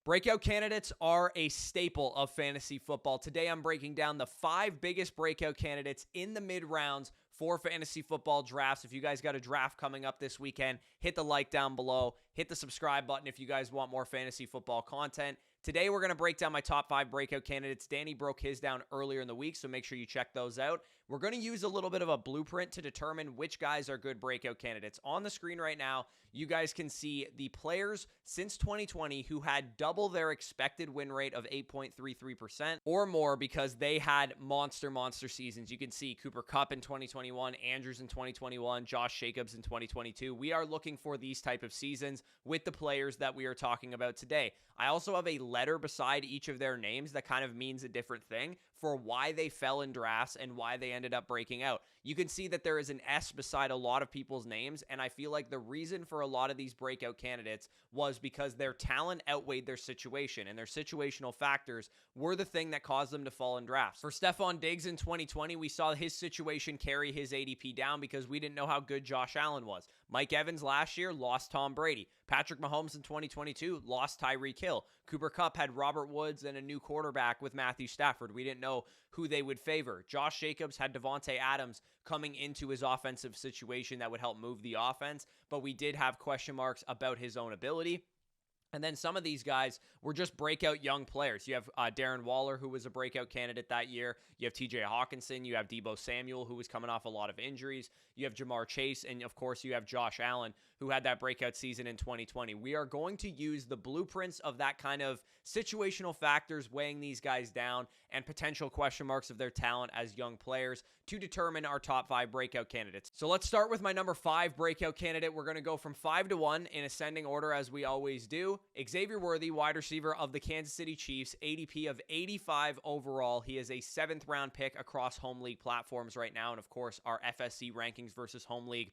Breakout candidates are a staple of fantasy football. Today, I'm breaking down the 5 biggest breakout candidates in the mid-rounds for fantasy football drafts. If you guys got a draft coming up this weekend, hit the like down below. Hit the subscribe button if you guys want more fantasy football content. Today, we're going to break down my top 5 breakout candidates. Danny broke his down earlier in the week, so make sure you check those out. We're going to use a little bit of a blueprint to determine which guys are good breakout candidates. On the screen right now, you guys can see the players since 2020 who had double their expected win rate of 8.33% or more because they had monster seasons. You can see Cooper Kupp in 2021, Andrews in 2021, Josh Jacobs in 2022. We are looking for these type of seasons with the players that we are talking about today. I also have a letter beside each of their names that kind of means a different thing for why they fell in drafts and why they ended up breaking out. You can see that there is an S beside a lot of people's names, and I feel like the reason for a lot of these breakout candidates was because their talent outweighed their situation, and their situational factors were the thing that caused them to fall in drafts. For Stephon Diggs in 2020, we saw his situation carry his ADP down because we didn't know how good Josh Allen was. Mike Evans last year lost Tom Brady. Patrick Mahomes in 2022 lost Tyreek Hill. Cooper Kupp had Robert Woods and a new quarterback with Matthew Stafford. We didn't know who they would favor. Josh Jacobs had Davante Adams coming into his offensive situation that would help move the offense, but we did have question marks about his own ability. And then some of these guys were just breakout young players. You have Darren Waller, who was a breakout candidate that year. You have TJ Hawkinson. You have Deebo Samuel, who was coming off a lot of injuries. You have Jamar Chase. And, of course, you have Josh Allen, who had that breakout season in 2020. We are going to use the blueprints of that kind of situational factors weighing these guys down and potential question marks of their talent as young players to determine our top 5 breakout candidates. So let's start with my number 5 breakout candidate. We're going to go from 5 to 1 in ascending order as we always do. Xavier Worthy, wide receiver of the Kansas City Chiefs, ADP of 85 overall. He is a 7th round pick across home league platforms right now. And of course, our FSC rankings versus home league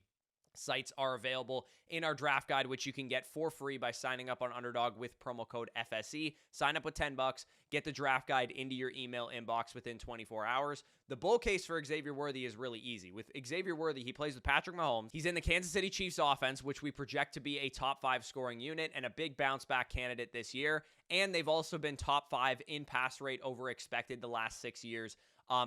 sites are available in our draft guide, which you can get for free by signing up on Underdog with promo code FSE. Sign up with $10, get the draft guide into your email inbox within 24 hours. The bull case for Xavier Worthy is really easy. With Xavier Worthy, he plays with Patrick Mahomes. He's in the Kansas City Chiefs offense, which we project to be a top 5 scoring unit and a big bounce back candidate this year. And they've also been top 5 in pass rate over expected the last 6 years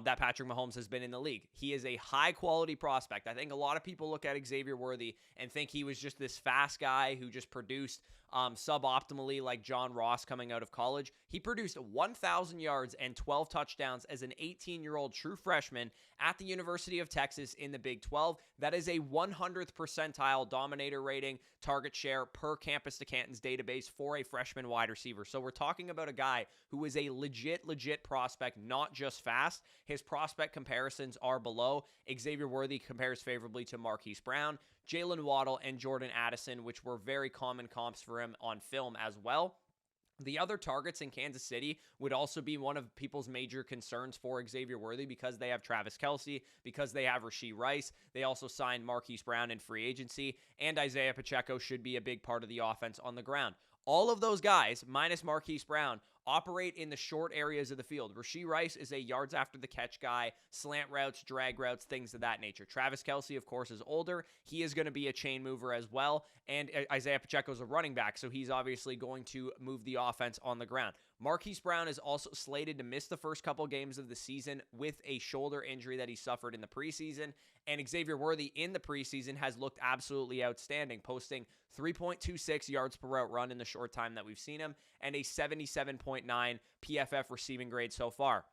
that Patrick Mahomes has been in the league. He is a high-quality prospect. I think a lot of people look at Xavier Worthy and think he was just this fast guy who just produced suboptimally like John Ross coming out of college. He produced 1,000 yards and 12 touchdowns as an 18-year-old true freshman at the University of Texas in the Big 12. That is a 100th percentile dominator rating, target share per Campus to Canton's database for a freshman wide receiver. So we're talking about a guy who is a legit prospect, not just fast. His prospect comparisons are below. Xavier Worthy compares favorably to Marquise Brown, Jalen Waddle, and Jordan Addison, which were very common comps for him on film as well. The other targets in Kansas City would also be one of people's major concerns for Xavier Worthy because they have Travis Kelce, because they have Rashee Rice. They also signed Marquise Brown in free agency, and Isaiah Pacheco should be a big part of the offense on the ground. All of those guys, minus Marquise Brown, operate in the short areas of the field. Rashee Rice is a yards after the catch guy, slant routes, drag routes, things of that nature. Travis Kelce, of course, is older. He is going to be a chain mover as well. And Isaiah Pacheco is a running back, so he's obviously going to move the offense on the ground. Marquise Brown is also slated to miss the first couple games of the season with a shoulder injury that he suffered in the preseason. And Xavier Worthy in the preseason has looked absolutely outstanding, posting 3.26 yards per route run in the short time that we've seen him, and a 77.9 PFF receiving grade so far.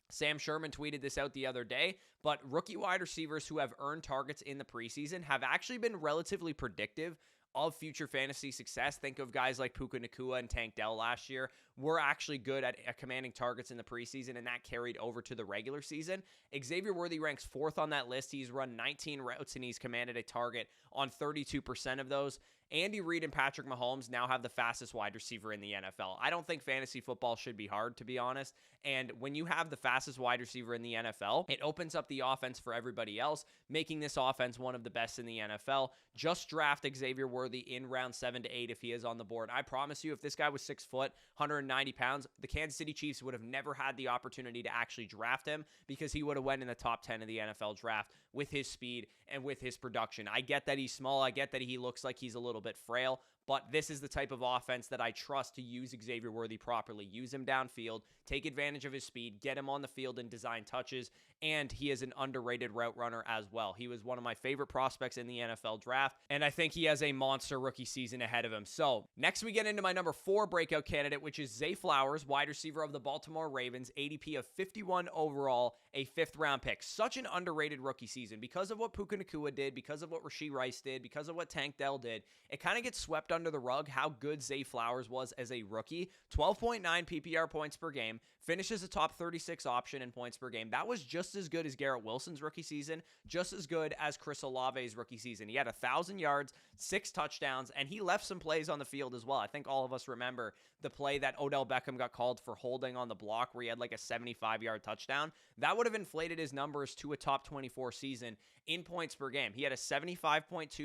Sam Sherman tweeted this out the other day, but rookie wide receivers who have earned targets in the preseason have actually been relatively predictive of future fantasy success. Think of guys like Puka Nacua and Tank Dell last year. Were actually good at commanding targets in the preseason, and that carried over to the regular season. Xavier Worthy ranks 4th on that list. He's run 19 routes, and he's commanded a target on 32% of those. Andy Reid and Patrick Mahomes now have the fastest wide receiver in the NFL. I don't think fantasy football should be hard, to be honest. And when you have the fastest wide receiver in the NFL, it opens up the offense for everybody else, making this offense one of the best in the NFL. Just draft Xavier Worthy in round 7 to 8 if he is on the board. I promise you, if this guy was 6 foot, 190 pounds, the Kansas City Chiefs would have never had the opportunity to actually draft him because he would have went in the top 10 of the NFL draft with his speed and with his production. I get that he's small. I get that he looks like he's a little bit frail, but this is the type of offense that I trust to use Xavier Worthy properly. Use him downfield, take advantage of his speed, get him on the field and design touches, and he is an underrated route runner as well. He was one of my favorite prospects in the NFL draft, and I think he has a monster rookie season ahead of him. So next we get into my number 4 breakout candidate, which is Zay Flowers, wide receiver of the Baltimore Ravens, ADP of 51 overall, a 5th-round pick. Such an underrated rookie season because of what Puka Nacua did, because of what Rashee Rice did, because of what Tank Dell did. It kind of gets swept under the rug how good Zay Flowers was as a rookie. 12.9 PPR points per game, finishes a top 36 option in points per game. That was just as good as Garrett Wilson's rookie season, just as good as Chris Olave's rookie season. He had 1,000 yards, 6 touchdowns, and he left some plays on the field as well. I think all of us remember the play that Odell Beckham got called for holding on the block where he had like a 75-yard touchdown. That would have inflated his numbers to a top 24 season in points per game. He had a 75.2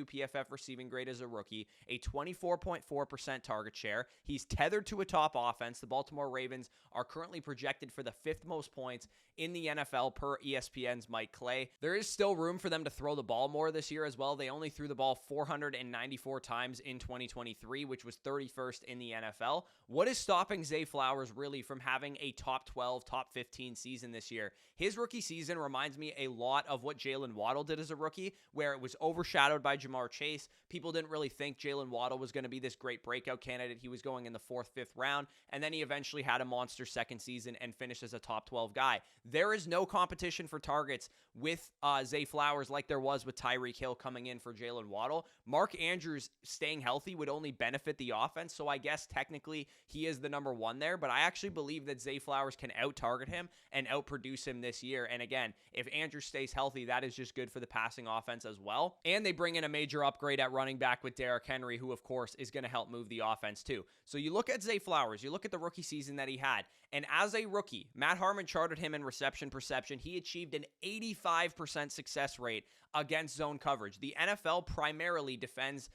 PFF receiving grade as a rookie, a 24.4% target share. He's tethered to a top offense. The Baltimore Ravens are currently projected for the 5th most points in the NFL per ESPN's Mike Clay. There is still room for them to throw the ball more this year as well. They only threw the ball 494 times in 2023, which was 31st in the NFL. What is stopping Zay Flowers really from having a top 12, top 15 season this year? His rookie season reminds me a lot of what Jalen Waddle did as a rookie, where it was overshadowed by Jamar Chase. People didn't really think Jalen Waddle was going to be this great breakout candidate. He was going in the 4th, 5th round, and then he eventually had a monster second season and finished as a top 12 guy. There is no competition for targets with Zay Flowers like there was with Tyreek Hill coming in for Jalen Waddle. Mark Andrews staying healthy would only benefit the offense, so I guess technically he is the number 1 there, but I actually believe that Zay Flowers can out-target him and out-produce him this year. And again, if Andrews stays healthy, that is just good for the passing offense as well. And they bring in a major upgrade at running back with Derrick Henry, who of course is going to help move the offense too. So you look at Zay Flowers, you look at the rookie season that he had, and as a rookie, Matt Harmon charted him in reception perception. He achieved an 85% success rate against zone coverage. The NFL primarily defends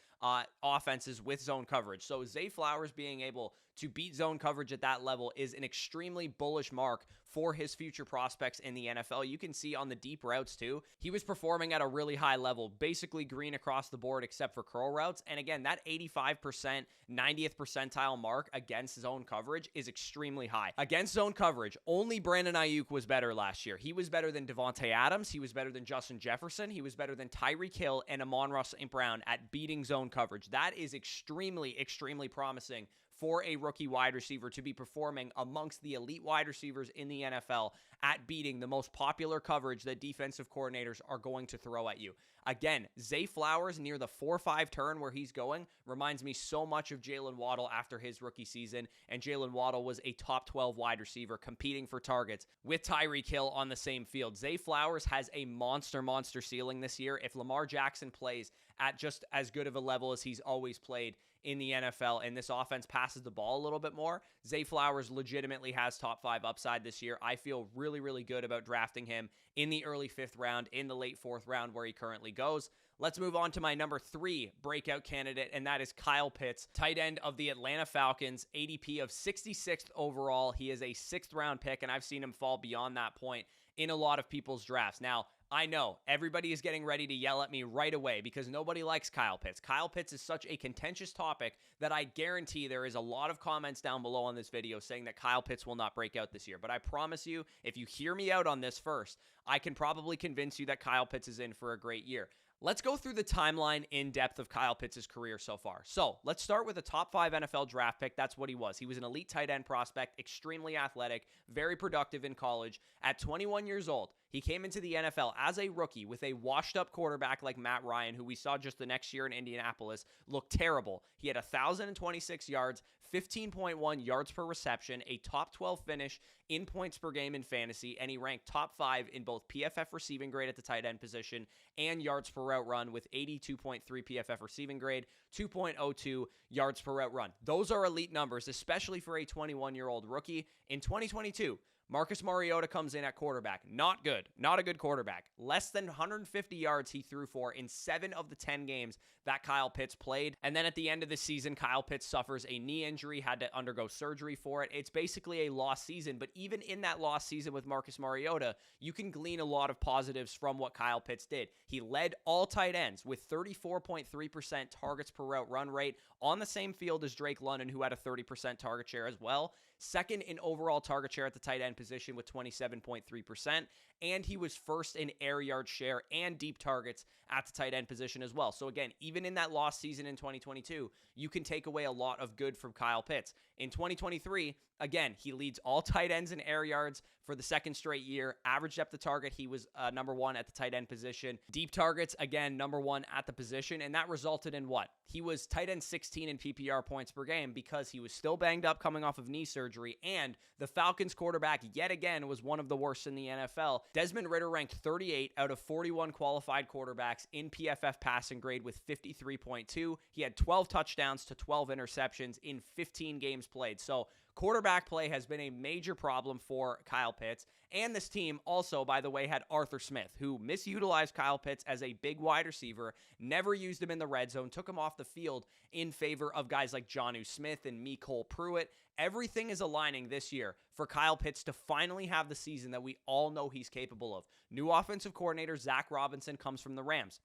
offenses with zone coverage. So Zay Flowers being able to beat zone coverage at that level is an extremely bullish mark for his future prospects in the NFL. You can see on the deep routes too, he was performing at a really high level, basically green across the board except for curl routes. And again, that 85%, 90th percentile mark against zone coverage is extremely high. Against zone coverage, only Brandon Ayuk was better last year. He was better than Devontae Adams. He was better than Justin Jefferson. He was better than Tyreek Hill and Amon-Ra St. Brown at beating zone coverage. That is extremely, extremely promising for a rookie wide receiver to be performing amongst the elite wide receivers in the NFL at beating the most popular coverage that defensive coordinators are going to throw at you. Again, Zay Flowers near the 4-5 turn where he's going reminds me so much of Jalen Waddle after his rookie season, and Jalen Waddle was a top 12 wide receiver competing for targets with Tyreek Hill on the same field. Zay Flowers has a monster ceiling this year. If Lamar Jackson plays at just as good of a level as he's always played in the NFL, and this offense passes the ball a little bit more, Zay Flowers legitimately has top 5 upside this year. I feel really good about drafting him in the early 5th round, in the late 4th round where he currently goes. Let's move on to my number 3 breakout candidate, and that is Kyle Pitts, tight end of the Atlanta Falcons, ADP of 66th overall. He is a 6th round pick, and I've seen him fall beyond that point in a lot of people's drafts. Now, I know everybody is getting ready to yell at me right away because nobody likes Kyle Pitts. Kyle Pitts is such a contentious topic that I guarantee there is a lot of comments down below on this video saying that Kyle Pitts will not break out this year. But I promise you, if you hear me out on this first, I can probably convince you that Kyle Pitts is in for a great year. Let's go through the timeline in depth of Kyle Pitts' career so far. So let's start with a top 5 NFL draft pick. That's what he was. He was an elite tight end prospect, extremely athletic, very productive in college. At 21 years old, he came into the NFL as a rookie with a washed-up quarterback like Matt Ryan, who we saw just the next year in Indianapolis, look terrible. He had 1,026 yards, 15.1 yards per reception, a top 12 finish in points per game in fantasy, and he ranked top 5 in both PFF receiving grade at the tight end position and yards per route run with 82.3 PFF receiving grade, 2.02 yards per route run. Those are elite numbers, especially for a 21-year-old rookie. In 2022, Marcus Mariota comes in at quarterback. Not good. Not a good quarterback. Less than 150 yards he threw for in 7 of the 10 games that Kyle Pitts played. And then at the end of the season, Kyle Pitts suffers a knee injury, had to undergo surgery for it. It's basically a lost season. But even in that lost season with Marcus Mariota, you can glean a lot of positives from what Kyle Pitts did. He led all tight ends with 34.3% targets per route run rate on the same field as Drake London, who had a 30% target share as well. Second in overall target share at the tight end position with 27.3%, and he was first in air yard share and deep targets at the tight end position as well. So again, even in that lost season in 2022, you can take away a lot of good from Kyle Pitts. In 2023, again, he leads all tight ends in air yards for the second straight year. Average depth of target, he was number 1 at the tight end position. Deep targets, again, number 1 at the position, and that resulted in what? He was tight end 16 in PPR points per game because he was still banged up coming off of knee surgery, and the Falcons quarterback, yet again, was one of the worst in the NFL. Desmond Ridder ranked 38 out of 41 qualified quarterbacks in PFF passing grade with 53.2. He had 12 touchdowns to 12 interceptions in 15 games played. So quarterback play has been a major problem for Kyle Pitts. And this team also, by the way, had Arthur Smith, who misutilized Kyle Pitts as a big wide receiver, never used him in the red zone, took him off the field in favor of guys like Jonnu Smith and Mecole Pruitt. Everything is aligning this year for Kyle Pitts to finally have the season that we all know he's capable of. New offensive coordinator Zach Robinson comes from the Rams.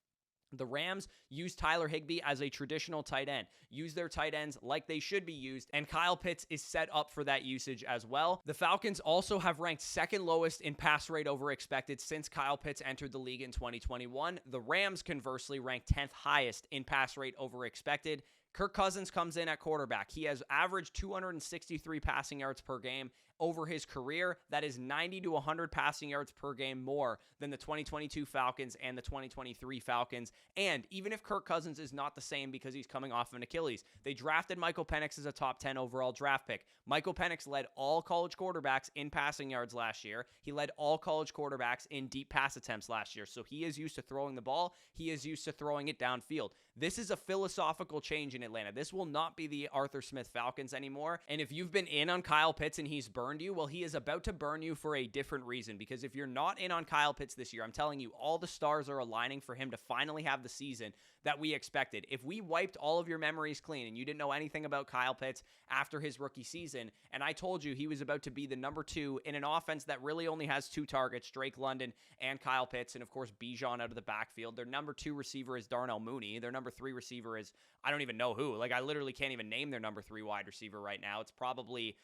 The Rams use Tyler Higbee as a traditional tight end, use their tight ends like they should be used, and Kyle Pitts is set up for that usage as well. The Falcons also have ranked second lowest in pass rate over expected since Kyle Pitts entered the league in 2021. The Rams, conversely, ranked 10th highest in pass rate over expected. Kirk Cousins comes in at quarterback. He has averaged 263 passing yards per game over his career. That is 90 to 100 passing yards per game more than the 2022 Falcons and the 2023 Falcons. And even if Kirk Cousins is not the same because he's coming off of an Achilles, they drafted Michael Penix as a top 10 overall draft pick. Michael Penix led all college quarterbacks in passing yards last year. He led all college quarterbacks in deep pass attempts last year. So he is used to throwing the ball. He is used to throwing it downfield. This is a philosophical change in Atlanta. This will not be the Arthur Smith Falcons anymore. And if you've been in on Kyle Pitts and he's burned you, well, he is about to burn you for a different reason. Because if you're not in on Kyle Pitts this year, I'm telling you, all the stars are aligning for him to finally have the season that we expected. If we wiped all of your memories clean and you didn't know anything about Kyle Pitts after his rookie season, and I told you he was about to be the number 2 in an offense that really only has 2 targets, Drake London and Kyle Pitts, and of course Bijan out of the backfield. Their number 2 receiver is Darnell Mooney. Their number 3 receiver is, I don't even know who. Like, I literally can't even name their number 3 wide receiver right now. It's probably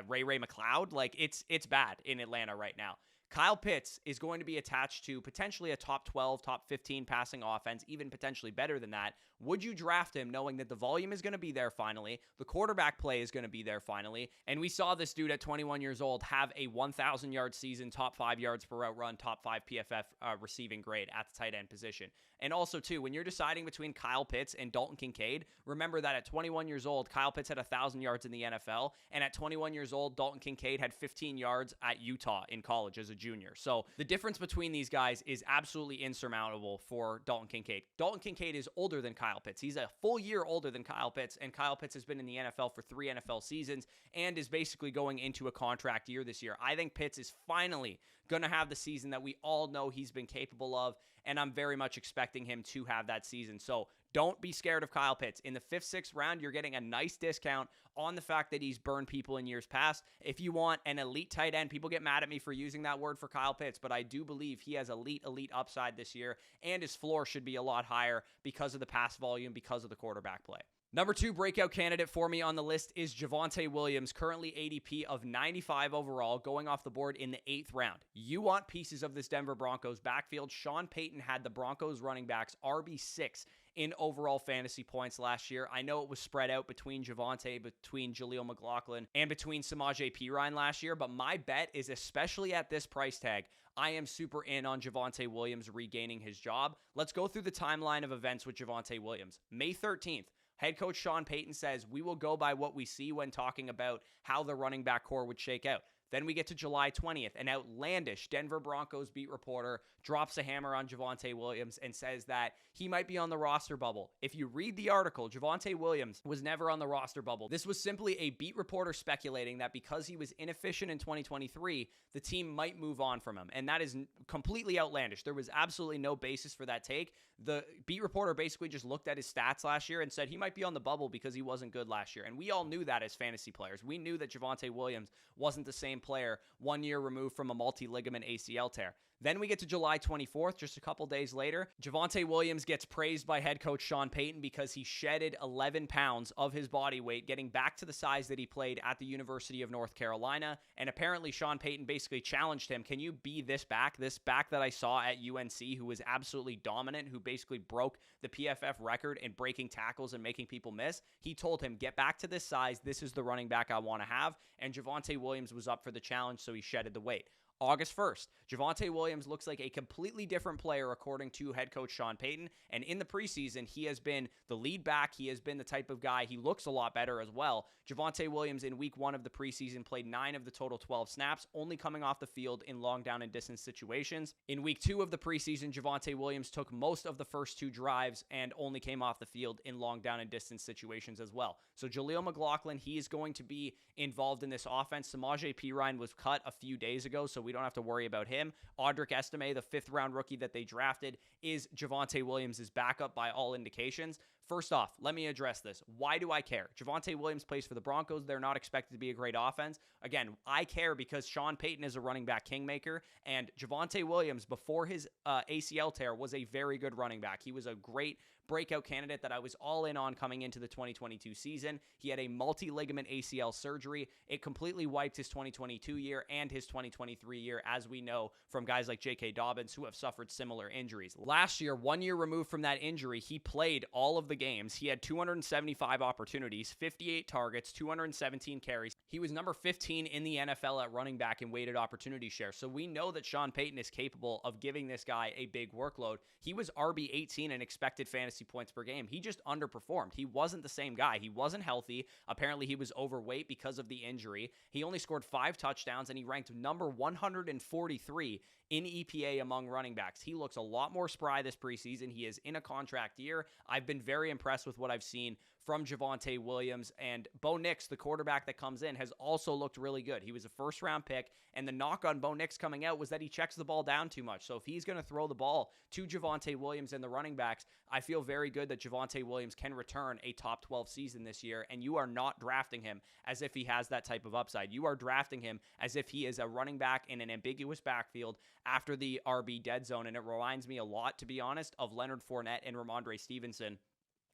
Ray McLeod. Like, it's bad in Atlanta right now. Kyle Pitts is going to be attached to potentially a top 12, top 15 passing offense, even potentially better than that. Would you draft him knowing that the volume is going to be there finally, the quarterback play is going to be there finally, and we saw this dude at 21 years old have a 1,000-yard season, top 5 yards per route run, top 5 PFF receiving grade at the tight end position. And also, too, when you're deciding between Kyle Pitts and Dalton Kincaid, remember that at 21 years old, Kyle Pitts had 1,000 yards in the NFL, and at 21 years old, Dalton Kincaid had 15 yards at Utah in college as a junior. So the difference between these guys is absolutely insurmountable for Dalton Kincaid. Dalton Kincaid is older than Kyle Pitts. He's a full year older than Kyle Pitts, and Kyle Pitts has been in the NFL for 3 NFL seasons and is basically going into a contract year this year. I think Pitts is finally going to have the season that we all know he's been capable of, and I'm very much expecting him to have that season. So don't be scared of Kyle Pitts. In the 5th, 6th round, you're getting a nice discount on the fact that he's burned people in years past. If you want an elite tight end, people get mad at me for using that word for Kyle Pitts, but I do believe he has elite upside this year, and his floor should be a lot higher because of the pass volume, because of the quarterback play. Number 2 breakout candidate for me on the list is Javonte Williams, currently ADP of 95 overall, going off the board in the 8th round. You want pieces of this Denver Broncos backfield. Sean Payton had the Broncos running backs RB6 in overall fantasy points last year. I know it was spread out between Javonte, between Jaleel McLaughlin, and between Samaje Perine last year, but my bet is, especially at this price tag, I am super in on Javonte Williams regaining his job. Let's go through the timeline of events with Javonte Williams. May 13th. Head coach Sean Payton says, we will go by what we see when talking about how the running back core would shake out. Then we get to July 20th. An outlandish Denver Broncos beat reporter drops a hammer on Javonte Williams and says that he might be on the roster bubble. If you read the article, Javonte Williams was never on the roster bubble. This was simply a beat reporter speculating that because he was inefficient in 2023, the team might move on from him. And that is completely outlandish. There was absolutely no basis for that take. The beat reporter basically just looked at his stats last year and said he might be on the bubble because he wasn't good last year. And we all knew that as fantasy players. We knew that Javonte Williams wasn't the same player 1 year removed from a multi-ligament ACL tear. Then we get to July 24th, just a couple days later. Javonte Williams gets praised by head coach Sean Payton because he shedded 11 pounds of his body weight, getting back to the size that he played at the University of North Carolina. And apparently Sean Payton basically challenged him, can you be this back that I saw at UNC, who was absolutely dominant, who basically broke the PFF record in breaking tackles and making people miss? He told him, get back to this size. This is the running back I want to have. And Javonte Williams was up for the challenge, so he shedded the weight. August 1st, Javonte Williams looks like a completely different player according to head coach Sean Payton, and in the preseason, he has been the lead back. He has been the type of guy. He looks a lot better as well. Javonte Williams in week 1 of the preseason played 9 of the total 12 snaps, only coming off the field in long down and distance situations. In week 2 of the preseason, Javonte Williams took most of the first 2 drives and only came off the field in long down and distance situations as well. So Jaleel McLaughlin, he is going to be involved in this offense. Samaje Perine was cut a few days ago, so we don't have to worry about him. Audric Estime, the 5th round rookie that they drafted, is Javonte Williams' backup by all indications. First off, let me address this. Why do I care? Javonte Williams plays for the Broncos. They're not expected to be a great offense. Again, I care because Sean Payton is a running back kingmaker, and Javonte Williams, before his ACL tear, was a very good running back. He was a great breakout candidate that I was all in on coming into the 2022 season. He had a multi-ligament ACL surgery. It completely wiped his 2022 year and his 2023 year, as we know from guys like J.K. Dobbins who have suffered similar injuries. Last year, 1 year removed from that injury, he played all of the games. He had 275 opportunities, 58 targets, 217 carries. He was number 15 in the NFL at running back in weighted opportunity share. So we know that Sean Payton is capable of giving this guy a big workload. He was RB 18 in expected fantasy points per game. He just underperformed. He wasn't the same guy. He wasn't healthy. Apparently he was overweight because of the injury. He only scored 5 touchdowns and he ranked number 143 in EPA among running backs. He looks a lot more spry this preseason. He is in a contract year. I've been very impressed with what I've seen from Javonte Williams, and Bo Nix, the quarterback that comes in, has also looked really good. He was a first-round pick, and the knock on Bo Nix coming out was that he checks the ball down too much. So if he's going to throw the ball to Javonte Williams and the running backs, I feel very good that Javonte Williams can return a top 12 season this year, and you are not drafting him as if he has that type of upside. You are drafting him as if he is a running back in an ambiguous backfield after the RB dead zone, and it reminds me a lot, to be honest, of Leonard Fournette and Ramondre Stevenson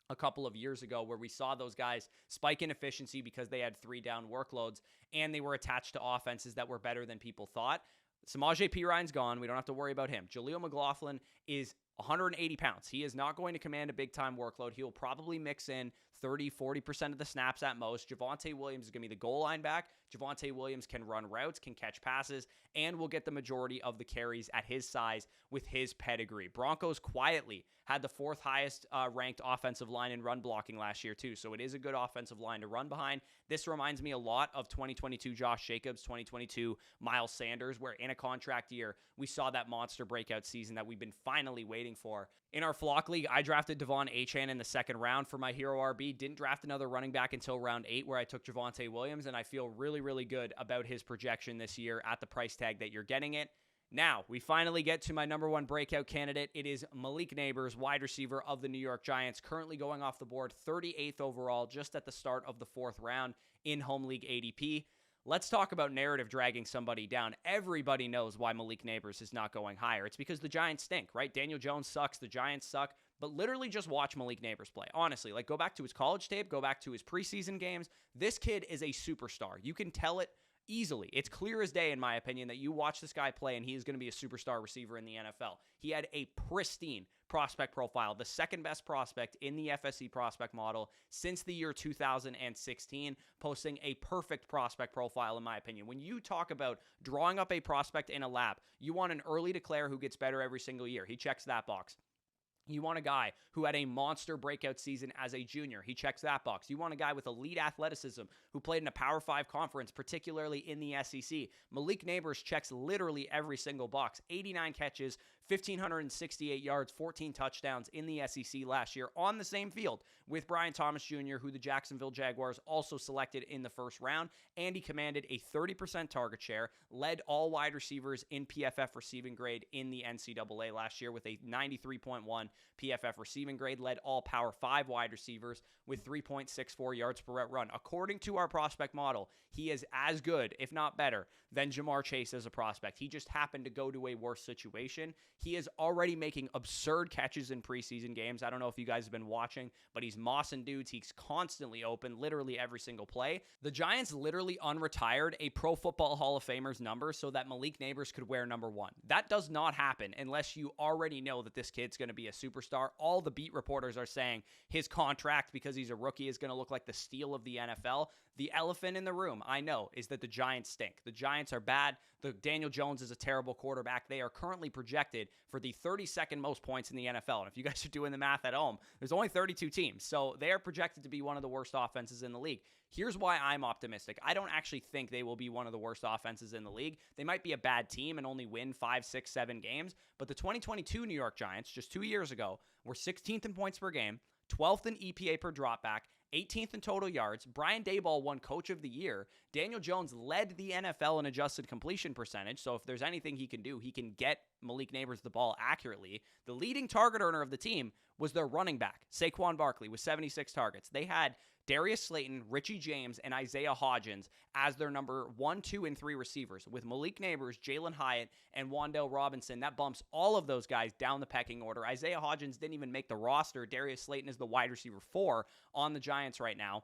a couple of years ago, where we saw those guys spike in efficiency because they had 3 down workloads and they were attached to offenses that were better than people thought. Samaje Perine's gone. We don't have to worry about him. Jaleel McLaughlin is 180 pounds. He is not going to command a big-time workload. He'll probably mix in 30-40% of the snaps at most. Javonte Williams is going to be the goal line back. Javonte Williams can run routes, can catch passes, and will get the majority of the carries at his size with his pedigree. Broncos quietly had the 4th highest ranked offensive line in run blocking last year too, so it is a good offensive line to run behind. This reminds me a lot of 2022 Josh Jacobs, 2022 Miles Sanders, where in a contract year, we saw that monster breakout season that we've been finally waiting for. In our Flock League, I drafted Devon Achane in the 2nd round for my hero RB. Didn't draft another running back until round 8, where I took Javonte Williams, and I feel really, really good about his projection this year at the price tag that you're getting it. Now, we finally get to my number 1 breakout candidate. It is Malik Nabers, wide receiver of the New York Giants, currently going off the board 38th overall, just at the start of the 4th round in home league ADP. Let's talk about narrative dragging somebody down. Everybody knows why Malik Nabers is not going higher. It's because the Giants stink, right? Daniel Jones sucks. The Giants suck. But literally just watch Malik Nabers play. Honestly, like, go back to his college tape, go back to his preseason games. This kid is a superstar. You can tell it easily. It's clear as day, in my opinion, that you watch this guy play and he is going to be a superstar receiver in the NFL. He had a pristine prospect profile, the 2nd best prospect in the FSC prospect model since the year 2016, posting a perfect prospect profile, in my opinion. When you talk about drawing up a prospect in a lab, you want an early declare who gets better every single year. He checks that box. You want a guy who had a monster breakout season as a junior. He checks that box. You want a guy with elite athleticism who played in a Power 5 conference, particularly in the SEC. Malik Nabers checks literally every single box. 89 catches, 1,568 yards, 14 touchdowns in the SEC last year on the same field with Brian Thomas Jr., who the Jacksonville Jaguars also selected in the first round. And he commanded a 30% target share, led all wide receivers in PFF receiving grade in the NCAA last year with a 93.1 PFF receiving grade, led all Power 5 wide receivers with 3.64 yards per route run. According to our prospect model, he is as good, if not better, than Jamar Chase as a prospect. He just happened to go to a worse situation. He is already making absurd catches in preseason games. I don't know if you guys have been watching, but he's mossing dudes. He's constantly open, literally every single play. The Giants literally unretired a Pro Football Hall of Famer's number so that Malik Nabers could wear number 1. That does not happen unless you already know that this kid's going to be a superstar. All the beat reporters are saying his contract, because he's a rookie, is going to look like the steal of the NFL. The elephant in the room, I know, is that the Giants stink. The Giants are bad. Daniel Jones is a terrible quarterback. They are currently projected for the 32nd most points in the NFL. And if you guys are doing the math at home, there's only 32 teams. So they are projected to be one of the worst offenses in the league. Here's why I'm optimistic. I don't actually think they will be one of the worst offenses in the league. They might be a bad team and only win 5, 6, 7 games. But the 2022 New York Giants, just 2 years ago, were 16th in points per game, 12th in EPA per dropback, 18th in total yards. Brian Daboll won Coach of the Year. Daniel Jones led the NFL in adjusted completion percentage. So if there's anything he can do, he can get Malik Nabers the ball accurately. The leading target earner of the team was their running back, Saquon Barkley, with 76 targets. They had Darius Slayton, Richie James, and Isaiah Hodgins as their number 1, 2, and 3 receivers. With Malik Nabers, Jalen Hyatt, and Wan'Dale Robinson, that bumps all of those guys down the pecking order. Isaiah Hodgins didn't even make the roster. Darius Slayton is the wide receiver 4 on the Giants right now.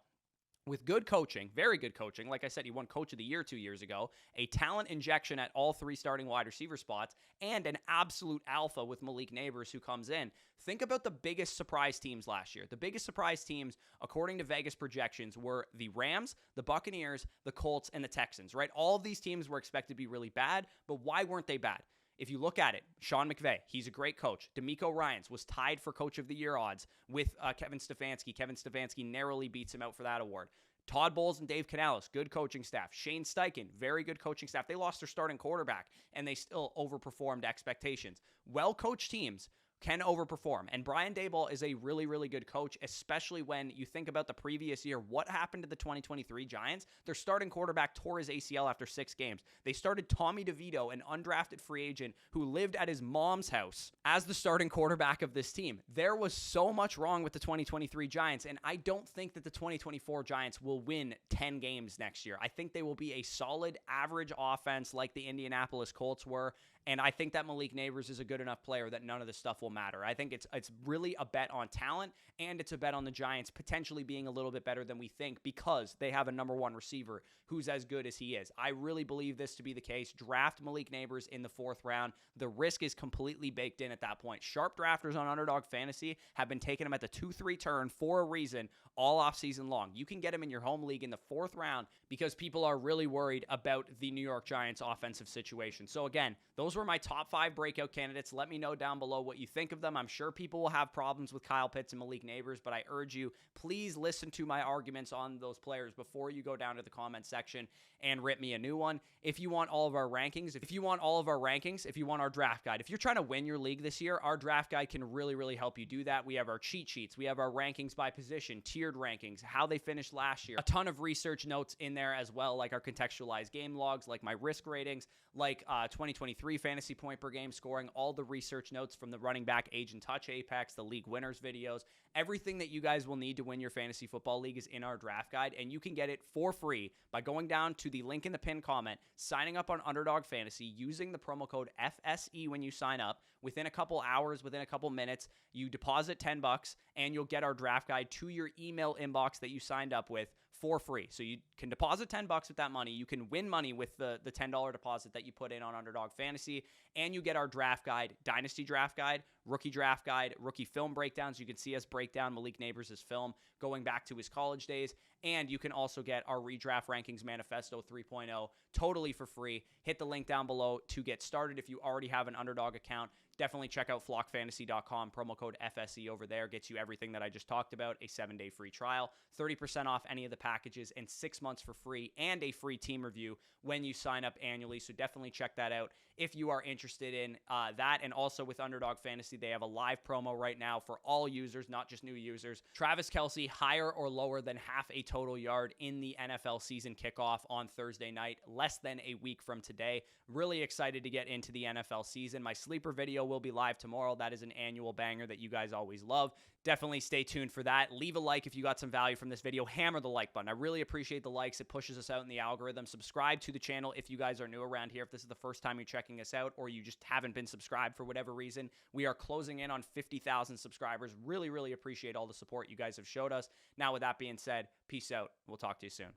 With good coaching, very good coaching, like I said, he won Coach of the Year 2 years ago, a talent injection at all 3 starting wide receiver spots, and an absolute alpha with Malik Nabers who comes in. Think about the biggest surprise teams last year. The biggest surprise teams, according to Vegas projections, were the Rams, the Buccaneers, the Colts, and the Texans, right? All of these teams were expected to be really bad, but why weren't they bad? If you look at it, Sean McVay, he's a great coach. DeMeco Ryans was tied for Coach of the Year odds with Kevin Stefanski. Kevin Stefanski narrowly beats him out for that award. Todd Bowles and Dave Canales, good coaching staff. Shane Steichen, very good coaching staff. They lost their starting quarterback, and they still overperformed expectations. Well-coached teams can overperform. And Brian Daboll is a really, really good coach, especially when you think about the previous year. What happened to the 2023 Giants? Their starting quarterback tore his ACL after 6 games. They started Tommy DeVito, an undrafted free agent who lived at his mom's house, as the starting quarterback of this team. There was so much wrong with the 2023 Giants, and I don't think that the 2024 Giants will win 10 games next year. I think they will be a solid, average offense like the Indianapolis Colts were. And I think that Malik Nabers is a good enough player that none of this stuff will matter. I think it's really a bet on talent, and it's a bet on the Giants potentially being a little bit better than we think because they have a number 1 receiver who's as good as he is. I really believe this to be the case. Draft Malik Nabers in the 4th round. The risk is completely baked in at that point. Sharp drafters on Underdog Fantasy have been taking him at the 2-3 turn for a reason all offseason long. You can get him in your home league in the 4th round because people are really worried about the New York Giants offensive situation. So again, those were my top 5 breakout candidates. Let me know down below what you think of them. I'm sure people will have problems with Kyle Pitts and Malik Nabers, but I urge you, please listen to my arguments on those players before you go down to the comment section and rip me a new one. If you want all of our rankings, if you want our draft guide, if you're trying to win your league this year, our draft guide can really, really help you do that. We have our cheat sheets. We have our rankings by position, tiered rankings, how they finished last year, a ton of research notes in there as well, like our contextualized game logs, like my risk ratings, like 2023 fantasy point per game scoring, all the research notes from the running back age and touch apex, the league winners videos. Everything that you guys will need to win your fantasy football league is in our draft guide, and you can get it for free by going down to the link in the pinned comment, signing up on Underdog Fantasy, using the promo code FSE when you sign up. Within a couple hours, within a couple minutes, you deposit $10, and you'll get our draft guide to your email inbox that you signed up with for free. So you can deposit $10 with that money. You can win money with the $10 deposit that you put in on Underdog Fantasy, and you get our draft guide, Dynasty Draft Guide, rookie draft guide, rookie film breakdowns. You can see us break down Malik Nabers' film going back to his college days. And you can also get our redraft rankings manifesto 3.0 totally for free. Hit the link down below to get started. If you already have an Underdog account, definitely check out flockfantasy.com. Promo code FSE over there gets you everything that I just talked about, a 7-day free trial, 30% off any of the packages, and 6 months for free, and a free team review when you sign up annually. So definitely check that out if you are interested in that. And also with Underdog Fantasy, they have a live promo right now for all users, not just new users. Travis Kelce, higher or lower than half a total yard in the NFL season kickoff on Thursday night, less than a week from today. Really excited to get into the NFL season. My sleeper video will be live tomorrow. That is an annual banger that you guys always love. Definitely stay tuned for that. Leave a like if you got some value from this video. Hammer the like button. I really appreciate the likes. It pushes us out in the algorithm. Subscribe to the channel if you guys are new around here. If this is the first time you're checking us out or you just haven't been subscribed for whatever reason, we are closing in on 50,000 subscribers. Really, really appreciate all the support you guys have showed us. Now, with that being said, peace out. We'll talk to you soon.